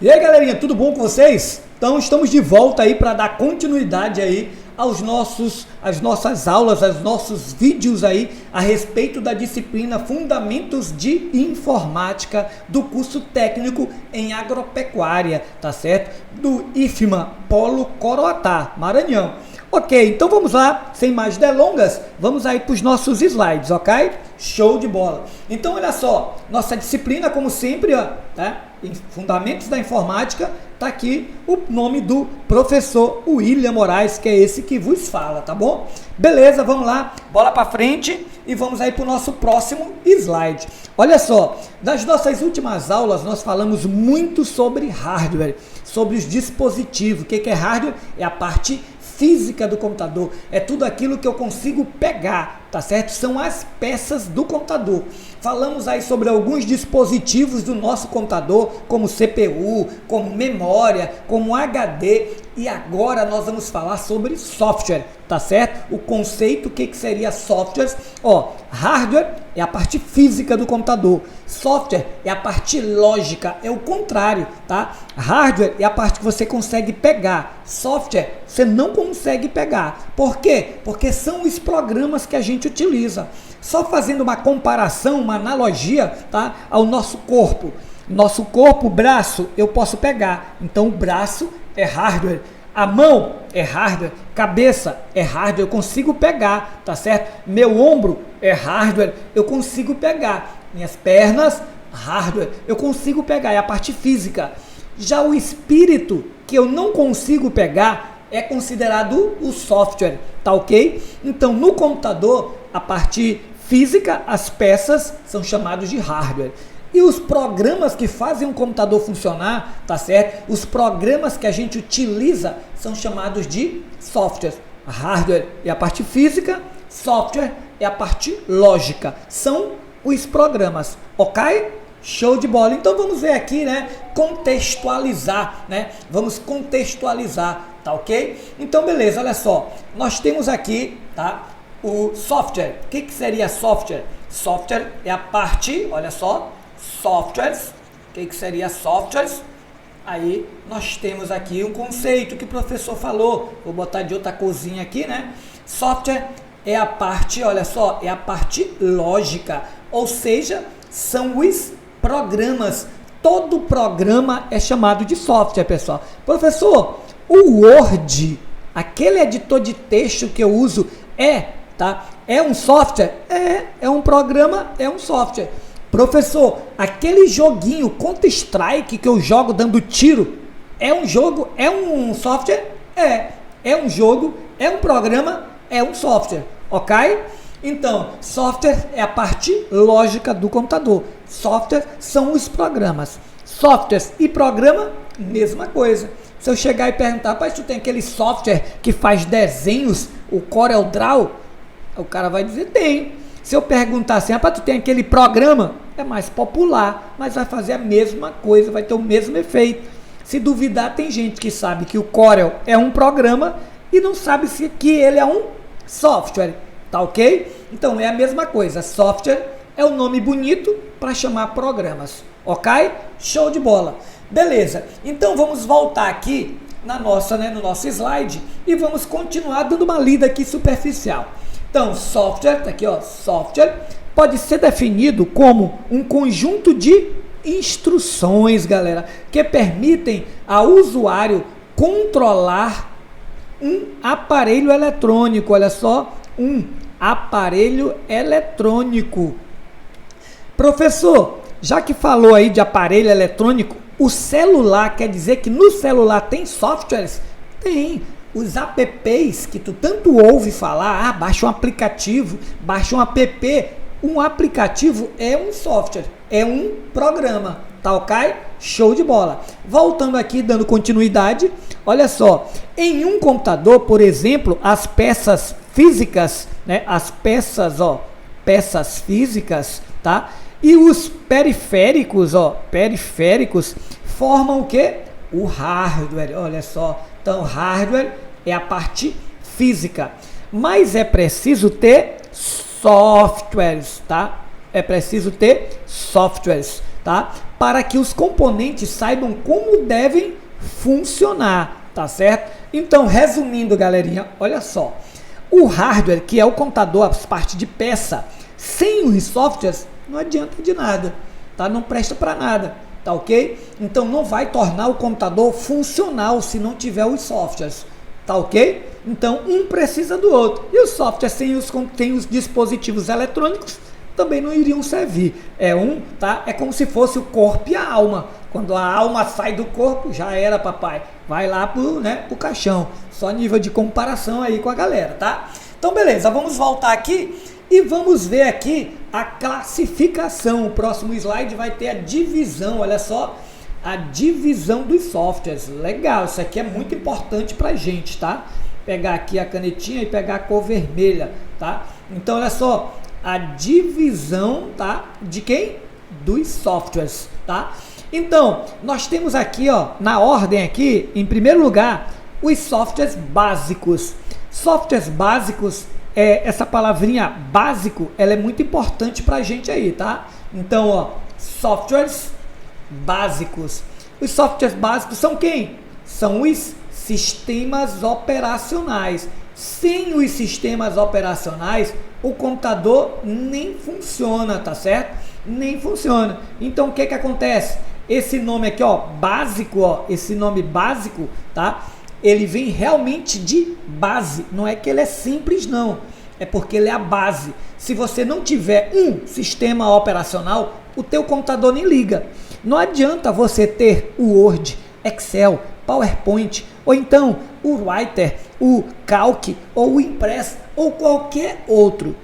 E aí, galerinha, tudo bom com vocês? Então, estamos de volta aí para dar continuidade aí às nossas aulas, aos nossos vídeos aí a respeito da disciplina Fundamentos de Informática do curso técnico em agropecuária, tá certo? Do IFMA Polo Coroatá, Maranhão. Ok, então vamos lá, sem mais delongas, vamos aí para os nossos slides, ok? Show de bola! Então, olha só, nossa disciplina, como sempre, ó, tá? Em Fundamentos da Informática, tá aqui o nome do professor William Moraes, que é esse que vos fala, tá bom? Beleza, vamos lá, bola para frente e vamos aí para o nosso próximo slide. Olha só, nas nossas últimas aulas nós falamos muito sobre hardware, sobre os dispositivos. O que é hardware? É a parte física do computador, é tudo aquilo que eu consigo pegar, tá certo? São as peças do computador. Falamos aí sobre alguns dispositivos do nosso computador, como CPU, como memória, como HD, e agora nós vamos falar sobre software, tá certo? O conceito, o que seria softwares? Ó, hardware é a parte física do computador, software é a parte lógica, é o contrário, tá? Hardware é a parte que você consegue pegar, software você não consegue pegar. Por quê? Porque são os programas que a gente utiliza. Só fazendo uma comparação, uma analogia, tá? Ao nosso corpo. Nosso corpo, o braço, eu posso pegar. Então, o braço é hardware. A mão é hardware. Cabeça é hardware. Eu consigo pegar, tá certo? Meu ombro é hardware. Eu consigo pegar. Minhas pernas, hardware. Eu consigo pegar. É a parte física. Já o espírito, que eu não consigo pegar, é considerado o software, tá ok? Então, no computador, a parte física, as peças são chamados de hardware. E os programas que fazem um computador funcionar, tá certo? Os programas que a gente utiliza são chamados de software. Hardware é a parte física, software é a parte lógica. São os programas, ok? Show de bola. Então vamos ver aqui, né? Contextualizar, né? Vamos contextualizar, tá ok? Então beleza, olha só. Nós temos aqui, tá? O software. O que seria software? Software é a parte, olha só, softwares. O que seria softwares? Aí nós temos aqui um conceito que o professor falou. Vou botar de outra corzinha aqui, né? Software é a parte, olha só, é a parte lógica. Ou seja, são os programas. Todo programa é chamado de software, pessoal. Professor, o Word, aquele editor de texto que eu uso, é um software? É um programa, é um software. Professor, aquele joguinho Counter-Strike que eu jogo dando tiro, é um jogo, é um software? É um jogo, é um programa, é um software, ok? Então, software é a parte lógica do computador. Software são os programas. Softwares e programa, mesma coisa. Se eu chegar e perguntar, pai, tu tem aquele software que faz desenhos, o CorelDRAW? O cara vai dizer, tem. Se eu perguntar assim, rapaz, tu tem aquele programa? É mais popular, mas vai fazer a mesma coisa, vai ter o mesmo efeito. Se duvidar, tem gente que sabe que o Corel é um programa e não sabe que ele é um software. Tá ok? Então é a mesma coisa. Software é o nome bonito para chamar programas. Ok? Show de bola. Beleza. Então vamos voltar aqui na nossa, no nosso slide e vamos continuar dando uma lida aqui superficial. Então, software, tá aqui, ó, software pode ser definido como um conjunto de instruções, galera, que permitem ao usuário controlar um aparelho eletrônico. Olha só, um aparelho eletrônico. Professor, já que falou aí de aparelho eletrônico, o celular, quer dizer que no celular tem softwares? Tem. Os apps que tu tanto ouve falar, baixa um aplicativo, baixa um app. Um aplicativo é um software, é um programa, tá ok? Show de bola. Voltando aqui, dando continuidade, olha só, em um computador, por exemplo, as peças físicas, né? As peças, ó, peças físicas, tá? E os periféricos, ó, periféricos formam o quê? O hardware, olha só. Então, hardware é a parte física, mas é preciso ter softwares, tá? É preciso ter softwares, tá? para que os componentes saibam como devem funcionar, tá certo? Então, resumindo, galerinha, olha só. O hardware, que é o computador, as partes de peça, sem os softwares, não adianta de nada, tá? Não presta para nada, tá ok? Então, não vai tornar o computador funcional se não tiver os softwares, tá ok? Então, um precisa do outro. E os softwares sem os dispositivos eletrônicos também não iriam servir. Tá? É como se fosse o corpo e a alma. Quando a alma sai do corpo, já era, papai. Vai lá pro caixão. Só nível de comparação aí com a galera, tá? Então, beleza. Vamos voltar aqui e vamos ver aqui a classificação. O próximo slide vai ter a divisão, olha só. A divisão dos softwares. Legal, isso aqui é muito importante pra gente, tá? Pegar aqui a canetinha e pegar a cor vermelha, tá? Então, olha só. A divisão, tá? De quem? Dos softwares, tá? Então, nós temos aqui, ó, na ordem aqui, em primeiro lugar, os softwares básicos. Softwares básicos, essa palavrinha básico, ela é muito importante pra gente aí, tá? Então, ó, softwares básicos. Os softwares básicos são quem? São os sistemas operacionais. Sem os sistemas operacionais, o computador nem funciona, tá certo? Nem funciona. Então, o que acontece? Esse nome aqui, ó, básico, ó, esse nome básico, tá? Ele vem realmente de base. Não é que ele é simples, não. É porque ele é a base. Se você não tiver um sistema operacional, o teu computador nem liga. Não adianta você ter o Word, Excel, PowerPoint, ou então o Writer, o Calc, ou o Impress, ou qualquer outro.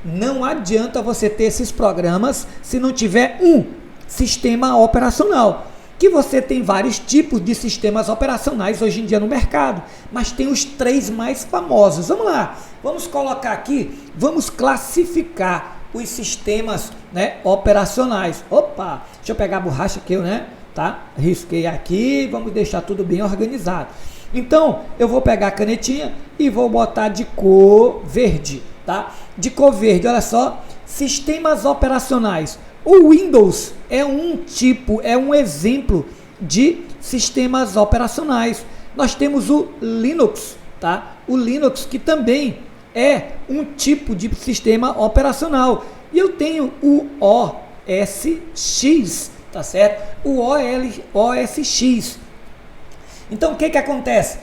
Não adianta você ter esses programas se não tiver um sistema operacional. Que você tem vários tipos de sistemas operacionais hoje em dia no mercado, mas tem os 3 mais famosos. Vamos lá, vamos colocar aqui, vamos classificar os sistemas, né, operacionais. Opa, deixa eu pegar a borracha aqui, né? Tá? Risquei aqui, vamos deixar tudo bem organizado. Então, eu vou pegar a canetinha e vou botar de cor verde, tá? De cor verde, olha só, sistemas operacionais. O Windows é um exemplo de sistemas operacionais. Nós temos o Linux, tá? O Linux, que também é um tipo de sistema operacional. E eu tenho o OS X, tá certo? O OS X. Então, o que acontece?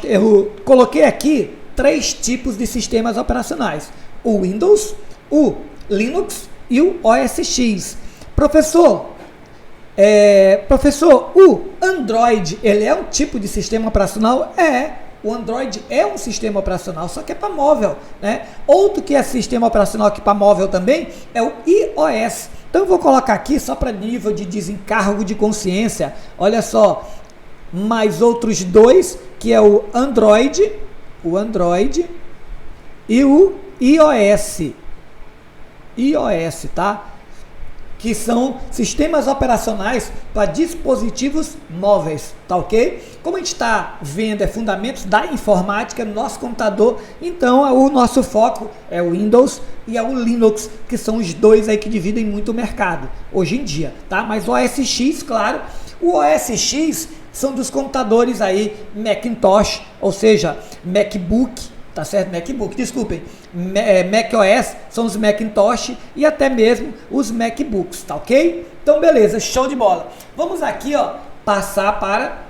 Eu coloquei aqui 3 tipos de sistemas operacionais. O Windows, o Linux e o OS X. Professor, o Android, ele é um tipo de sistema operacional? O Android é um sistema operacional, só que é para móvel, né? Outro que é sistema operacional aqui para móvel também é o iOS. Então eu vou colocar aqui só para nível de desencargo de consciência. Olha só, mais outros 2, que é o Android e o iOS. iOS, tá? Que são sistemas operacionais para dispositivos móveis, tá ok? Como a gente está vendo, é fundamentos da informática no nosso computador, então o nosso foco é o Windows e é o Linux, que são os 2 aí que dividem muito o mercado hoje em dia, tá? Mas o OS X, claro, o OS X são dos computadores aí Macintosh, ou seja, MacBook, tá certo? MacBook, desculpem, macOS são os Macintosh e até mesmo os MacBooks, tá ok? Então, beleza, show de bola. Vamos aqui, ó, passar para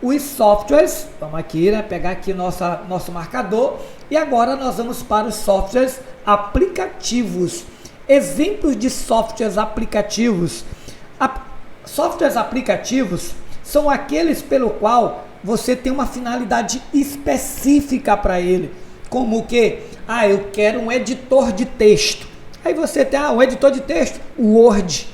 os softwares. Vamos aqui, né, pegar aqui nosso marcador e agora nós vamos para os softwares aplicativos. Exemplos de softwares aplicativos. Softwares aplicativos são aqueles pelo qual você tem uma finalidade específica para ele, como o que? Eu quero um editor de texto. Aí você tem um editor de texto, o Word.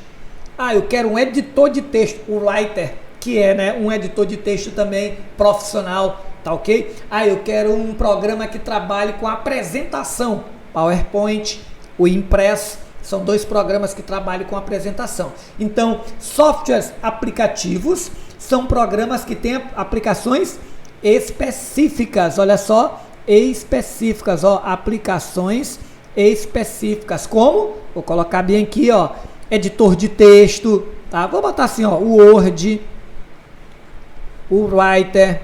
Eu quero um editor de texto, o Writer, que é, né, um editor de texto também profissional, tá ok? Eu quero um programa que trabalhe com apresentação, PowerPoint, o Impress. São 2 programas que trabalham com apresentação. Então, softwares aplicativos são programas que têm aplicações específicas. Olha só, específicas, ó, aplicações específicas. Como? Vou colocar bem aqui, ó, editor de texto, tá? Vou botar assim, ó, o Word, o Writer,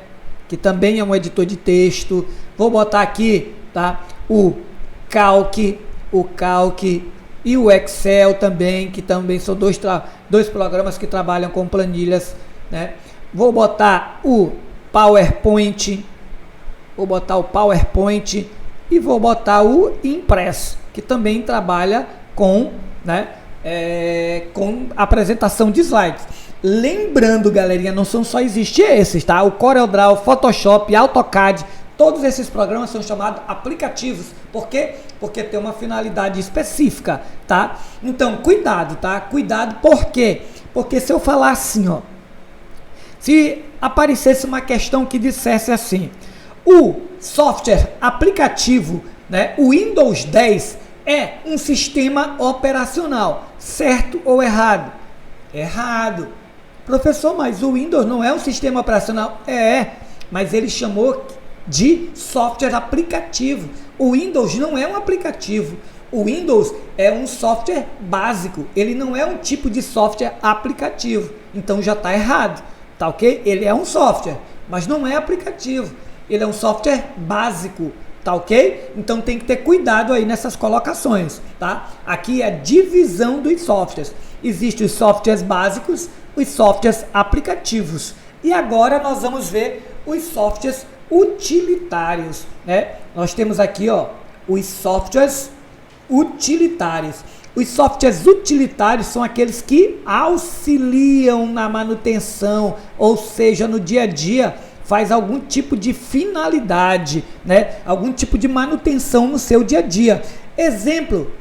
que também é um editor de texto. Vou botar aqui, tá? O Calc e o Excel também, que também são dois programas que trabalham com planilhas, né? Vou botar o PowerPoint, e vou botar o Impress, que também trabalha com, né, com apresentação de slides. Lembrando, galerinha, não são só existir esses, tá? O CorelDRAW, Photoshop, AutoCAD, todos esses programas são chamados aplicativos. Por quê? Porque tem uma finalidade específica, tá? Então, cuidado, tá? Cuidado, por quê? Porque se eu falar assim, ó, se aparecesse uma questão que dissesse assim, o software aplicativo, né, o Windows 10 é um sistema operacional, certo ou errado? Errado. Professor, mas o Windows não é um sistema operacional? Mas ele chamou de software aplicativo. O Windows não é um aplicativo. O Windows é um software básico. Ele não é um tipo de software aplicativo. Então já está errado, tá ok? Ele é um software, mas não é aplicativo. Ele é um software básico, tá ok? Então tem que ter cuidado aí nessas colocações, tá? Aqui é a divisão dos softwares. Existem os softwares básicos, os softwares aplicativos. E agora nós vamos ver os softwares utilitários, né? Nós temos aqui, ó, os softwares utilitários. Os softwares utilitários são aqueles que auxiliam na manutenção, ou seja, no dia a dia, faz algum tipo de finalidade, né? Algum tipo de manutenção no seu dia a dia. Exemplo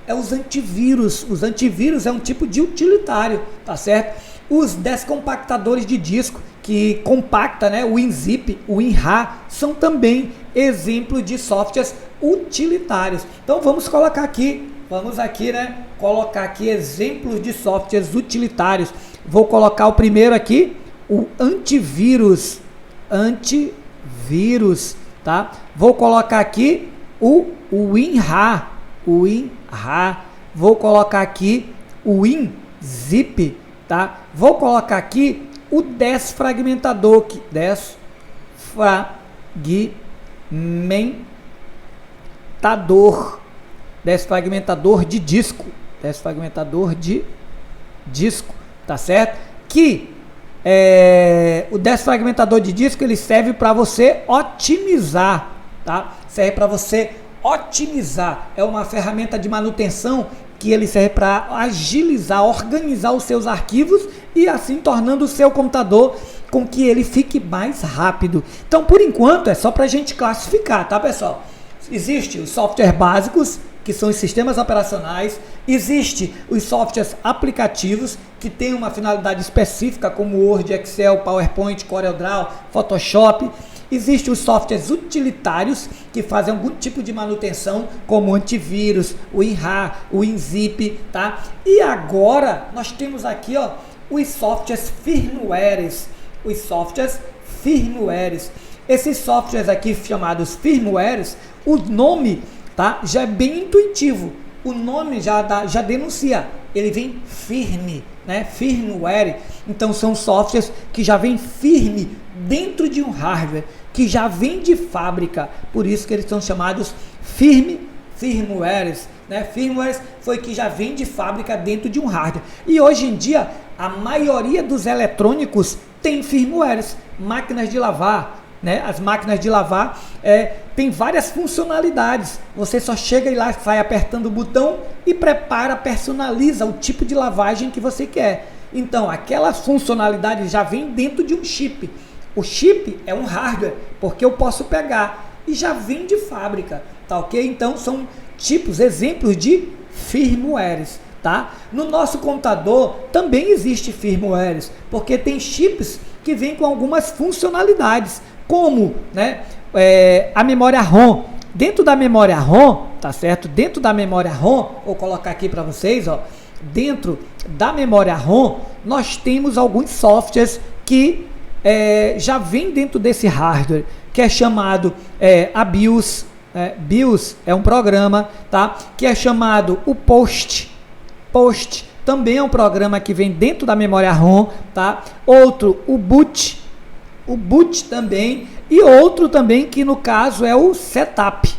é os antivírus. Os antivírus é um tipo de utilitário, tá certo? Os descompactadores de disco que compacta, né? O WinZip, o WinRAR são também exemplos de softwares utilitários. Então vamos colocar aqui, né? Colocar aqui exemplos de softwares utilitários. Vou colocar o primeiro aqui, o antivírus, tá? Vou colocar aqui o WinRAR, vou colocar aqui o WinZip, tá? Vou colocar aqui o desfragmentador, desfragmentador de disco, tá certo? Que o desfragmentador de disco, ele serve para você otimizar, tá? Serve para você otimizar. É uma ferramenta de manutenção que ele serve para agilizar, organizar os seus arquivos e assim tornando o seu computador com que ele fique mais rápido. Então, por enquanto, é só para a gente classificar, tá, pessoal? Existem os softwares básicos, que são os sistemas operacionais. Existem os softwares aplicativos, que têm uma finalidade específica, como Word, Excel, PowerPoint, CorelDRAW, Photoshop. Existem os softwares utilitários, que fazem algum tipo de manutenção, como o antivírus, o WinRAR, o WinZip, tá? E agora, nós temos aqui, ó, os softwares firmwares. Esses softwares aqui, chamados firmwares, o nome, tá, já é bem intuitivo. O nome já denuncia. Ele vem firme, né? Firmware. Então são softwares que já vem firme dentro de um hardware, que já vem de fábrica. Por isso que eles são chamados firmwares, né? Firmwares foi que já vem de fábrica dentro de um hardware. E hoje em dia a maioria dos eletrônicos tem firmwares, máquinas de lavar, né? As máquinas de lavar tem várias funcionalidades. Você só chega e lá sai apertando o botão e personaliza o tipo de lavagem que você quer. Então aquelas funcionalidades já vem dentro de um chip. O chip é um hardware, porque eu posso pegar e já vem de fábrica, tá ok? Então são exemplos de firmwares, tá? No nosso computador também existe firmwares, porque tem chips que vêm com algumas funcionalidades, como, né, a memória ROM. Dentro da memória ROM, tá certo? Dentro da memória ROM, vou colocar aqui para vocês, ó. Dentro da memória ROM, nós temos alguns softwares que já vem dentro desse hardware, que é chamado a BIOS. BIOS é um programa, tá? Que é chamado o POST também é um programa que vem dentro da memória ROM, tá? Outro, o boot também, e outro também que no caso é o setup.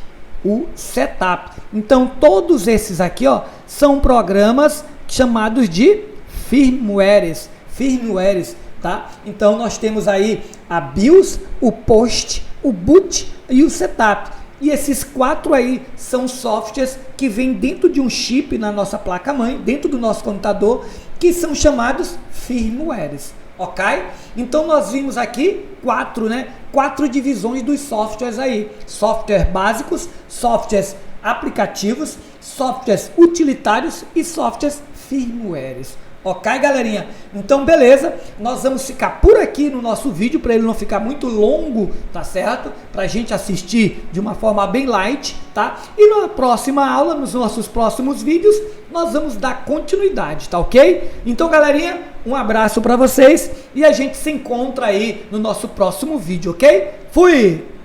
Então todos esses aqui, ó, são programas chamados de firmwares, tá? Então nós temos aí a BIOS, o POST, o boot e o setup. E esses 4 aí são softwares que vêm dentro de um chip na nossa placa-mãe, dentro do nosso computador, que são chamados firmwares, ok? Então nós vimos aqui 4 divisões dos softwares aí. Softwares básicos, softwares aplicativos, softwares utilitários e softwares firmwares. Ok, galerinha? Então, beleza. Nós vamos ficar por aqui no nosso vídeo, para ele não ficar muito longo, tá certo? Pra gente assistir de uma forma bem light, tá? E na próxima aula, nos nossos próximos vídeos, nós vamos dar continuidade, tá ok? Então, galerinha, um abraço para vocês e a gente se encontra aí no nosso próximo vídeo, ok? Fui!